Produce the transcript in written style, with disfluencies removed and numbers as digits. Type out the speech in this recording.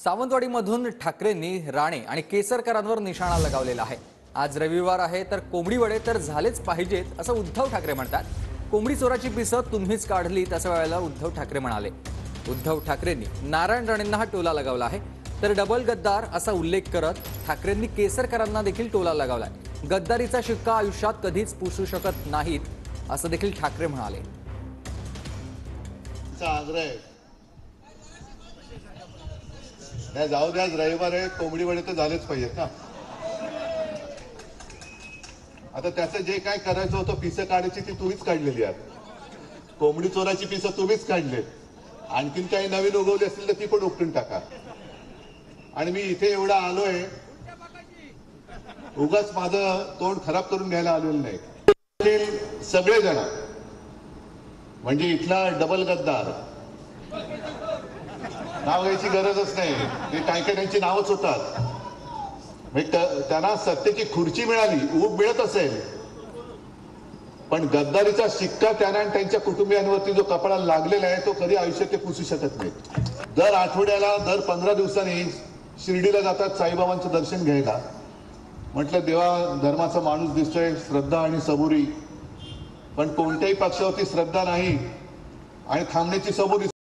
सावंतवाडीमधून ठाकरेंनी राणे आणि केसरकरांवर निशाणा लगावलेला आहे। आज रविवार आहे तर कोंबडी वडे तर झालेच पाहिजेत असं उद्धव ठाकरे म्हणतात। कोंबडी चोराची पिसं तुम्हीच काढली तसं वेळेला उद्धव ठाकरे म्हणाले। उद्धव ठाकरेंनी नारायण राणेंना हा टोला लगावला आहे, तर डबल गद्दार असा उल्लेख करत ठाकरेंनी केसरकरांना देखील टोला लगावलाय। गद्दारीचा शिक्का आयुष्यात कधीच पुसू शकत नाहीत असं देखील ठाकरे म्हणाले। जाऊ द्या, रविवार आहे, कोंबडी वडे तर झालेच पाहिजेत ना। आता त्याचं जे काय करायचं होतं पिसं काढायची ती तुम्हीच काढलेली आहे। कोंबडी चोराची पिसं तुम्हीच काढले, आणखीन काही नवीन उगवली असतील तर ती पण उपटून टाका। आणि मी इथे एवढा आलोय, उगाच माझं तोंड खराब करून घ्यायला आलेलं नाही। सगळेजण म्हणजे इथला डबल गद्दार नाव घ्यायची गरजच नाही, ते काही त्यांची नावच होतात। त्यांना सत्तेची खुर्ची मिळाली, ऊब मिळत असेल, पण गद्दारीचा शिक्का त्यांना आणि त्यांच्या कुटुंबियांवरती जो कपाळाला लागलेला आहे तो कधी आयुष्यात ते पुसू शकत नाही। दर आठवड्याला, दर 15 दिवसांनी शिर्डीला जातात साईबाबांचं दर्शन घ्यायला। म्हटलं देवा धर्माचा माणूस दिसतोय, श्रद्धा आणि सबुरी, पण कोणत्याही पक्षावरती श्रद्धा नाही आणि थांबण्याची सबुरी